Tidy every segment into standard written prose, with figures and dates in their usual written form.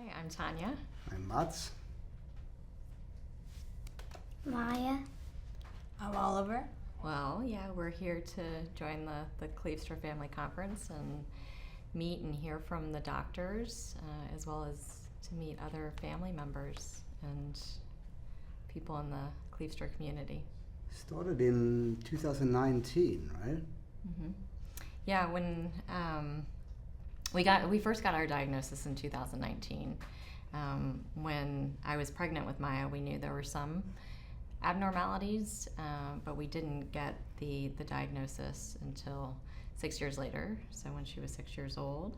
Hey, I'm Tanja. I'm Mats. Maja. I'm Oliver. Well, yeah, we're here to join the Kleefstra Family Conference and meet and hear from the doctors, as well as to meet other family members and people in the Kleefstra community. Started in 2019, right? Mm-hmm. Yeah, when we first got our diagnosis in 2019. When I was pregnant with Maja, we knew there were some abnormalities, but we didn't get the diagnosis until 6 years later, so when she was 6 years old.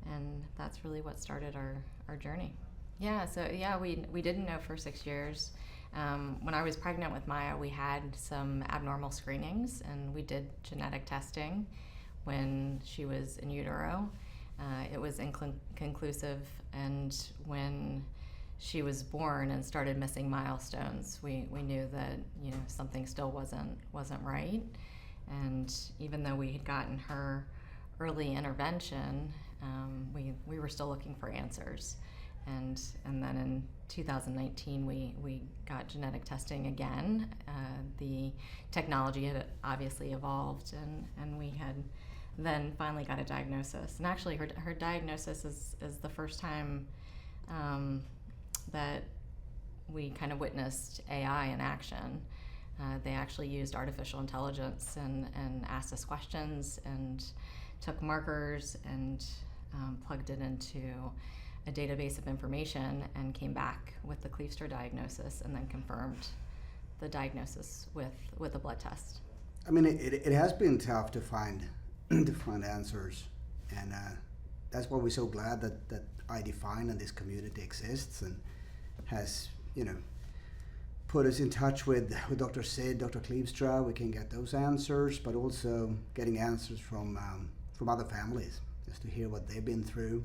And that's really what started our journey. Yeah, so yeah, we didn't know for 6 years. When I was pregnant with Maja, we had some abnormal screenings, and we did genetic testing when she was in utero. It was inconclusive, and when she was born and started missing milestones, we knew that something still wasn't right. And even though we had gotten her early intervention, we were still looking for answers. And then in 2019 we got genetic testing again. The technology had obviously evolved, and we had then finally got a diagnosis. And actually her diagnosis is the first time that we kind of witnessed AI in action. They actually used artificial intelligence and asked us questions and took markers and plugged it into a database of information and came back with the Kleefstra diagnosis and then confirmed the diagnosis with a blood test. I mean, it has been tough to find answers, and that's why we're so glad that IDefine and this community exists and has put us in touch with Dr. Sid, Dr. Kleefstra. We can get those answers, but also getting answers from other families, just to hear what they've been through.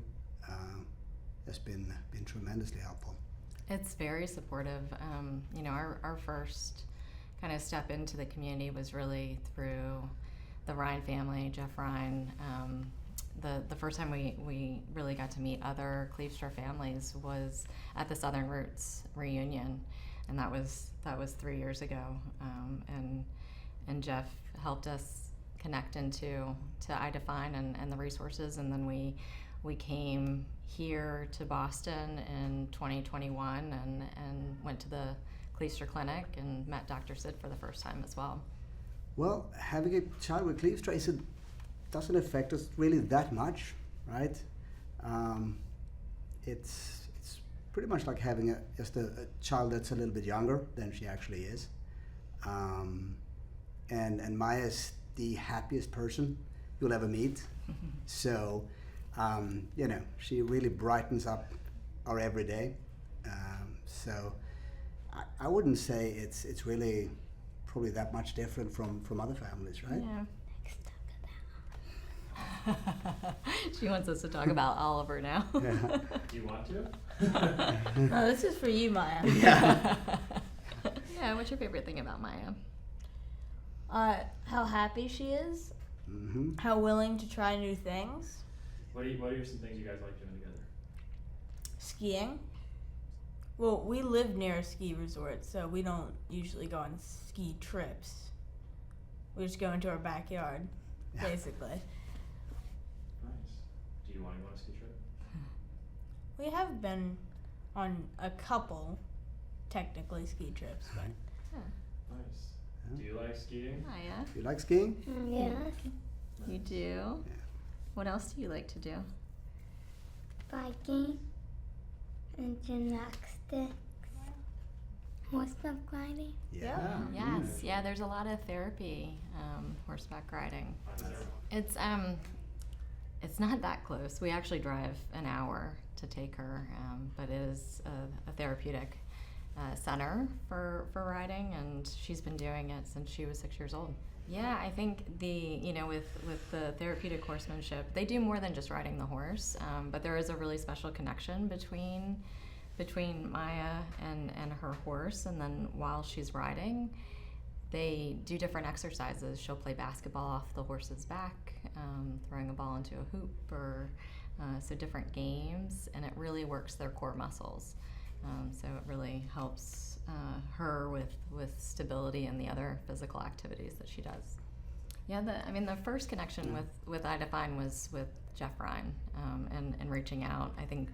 Has been tremendously helpful. It's very supportive. Our first kind of step into the community was really through the Ryan family, Jeff Ryan. The first time we really got to meet other Kleefstra families was at the Southern Roots reunion, and that was 3 years ago. And Jeff helped us connect to IDefine and the resources, and then we came here to Boston in 2021 and went to the Kleefstra Clinic and met Dr. Sid for the first time as well. Well, having a child with Kleefstra doesn't affect us really that much, right? It's pretty much like having just a child that's a little bit younger than she actually is. And Maja's the happiest person you'll ever meet. So, she really brightens up our everyday. So I wouldn't say it's really probably that much different from other families, right? Yeah. She wants us to talk about Oliver now. Yeah. Do you want to? No, this is for you, Maja. Yeah. Yeah, what's your favorite thing about Maja? How happy she is. Mm-hmm. How willing to try new things. What are some things you guys like doing together? Skiing. Well, we live near a ski resort, so we don't usually go on ski trips. We just go into our backyard, Yeah. basically. Nice. Do you want to go on a ski trip? We have been on a couple, technically, ski trips, but Nice. Yeah. Do you like skiing? Maja, You like skiing? Yes. you do? Yeah. What else do you like to do? Biking and gymnastics. Horseback riding. Yeah. Yes, yeah, there's a lot of therapy, horseback riding. It's not that close. We actually drive an hour to take her, but it is a therapeutic center for riding, and she's been doing it since she was 6 years old. Yeah, I think with the therapeutic horsemanship, they do more than just riding the horse, but there is a really special connection between Maja and her horse, and then while she's riding, they do different exercises. She'll play basketball off the horse's back, throwing a ball into a hoop, or so different games, and it really works their core muscles. So it really helps her with stability and the other physical activities that she does. Yeah, the first connection with IDefine was with Jeff Ryan, and reaching out. I think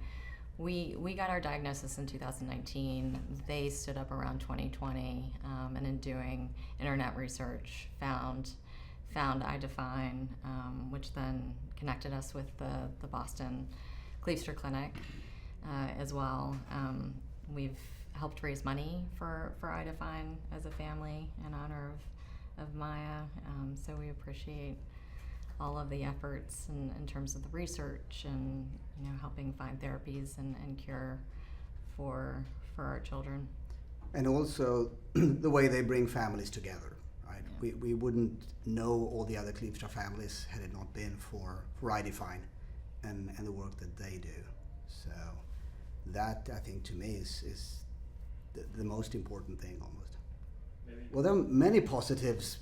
we got our diagnosis in 2019. They stood up around 2020, and in doing internet research found IDefine, which then connected us with the Boston Kleefstra Clinic as well. We've helped raise money for IDefine as a family in honor of Maja, so we appreciate all of the efforts in terms of the research and helping find therapies and cure for our children. And also the way they bring families together, right? Yeah. We wouldn't know all the other Kleefstra families had it not been for IDefine and the work that they do. So that, I think, to me is the most important thing almost. Maybe. Well, there are many positives,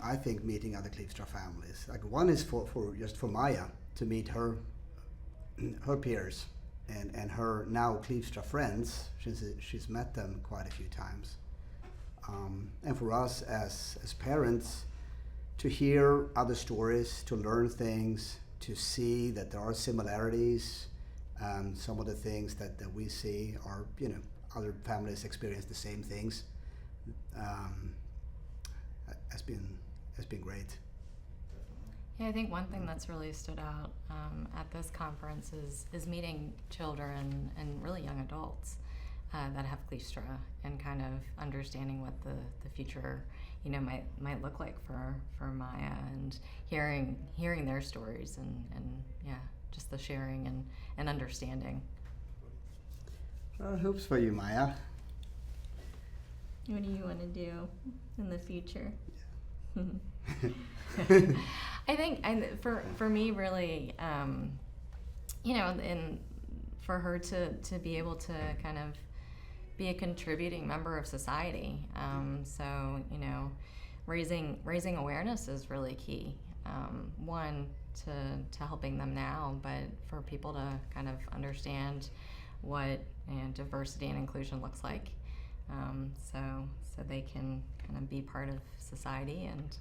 I think, meeting other Kleefstra families. Like one is for Maja to meet her peers and her now Kleefstra friends. She's met them quite a few times. And for us as parents to hear other stories, to learn things, to see that there are similarities. Some of the things that we see are, other families experience the same things. Has been great. Yeah, I think one thing that's really stood out at this conference is meeting children and really young adults that have Kleefstra and kind of understanding what the future might look like for Maja, and hearing their stories and yeah, just the sharing and understanding. Hopes for you, Maja. What do you want to do in the future? I think for me really, and for her to be able to kind of be a contributing member of society. So raising awareness is really key. One, to helping them now, but for people to kind of understand what diversity and inclusion looks like, so they can kind of be part of society and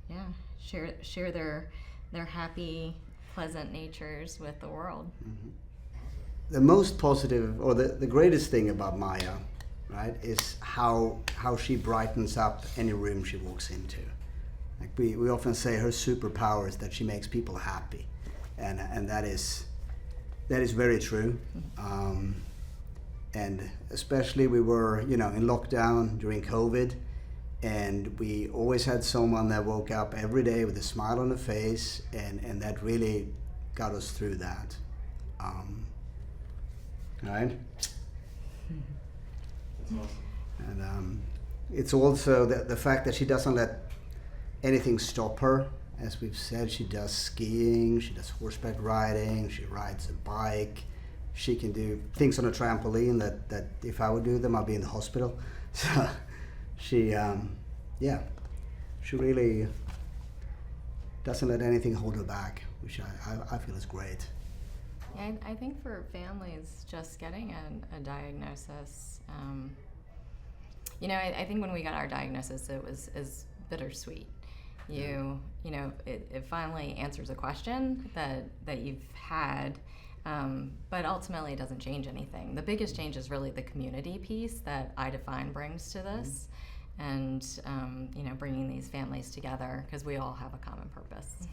yeah, share their happy, pleasant natures with the world. Mm-hmm. The most positive, or the greatest thing about Maja, right, is how she brightens up any room she walks into. Like we often say her superpower is that she makes people happy, and that is very true. And especially we were in lockdown during COVID, and we always had someone that woke up every day with a smile on the face, and that really got us through that. Right? That's awesome. And it's also the fact that she doesn't let anything stop her. As we've said, she does skiing, she does horseback riding, she rides a bike, she can do things on a trampoline that if I would do them, I'd be in the hospital. So she really doesn't let anything hold her back, which I feel is great. Yeah, I think for families, just getting a diagnosis, I think when we got our diagnosis, it was bittersweet. It finally answers a question that you've had, but ultimately it doesn't change anything. The biggest change is really the community piece that IDefine brings to this, and bringing these families together because we all have a common purpose.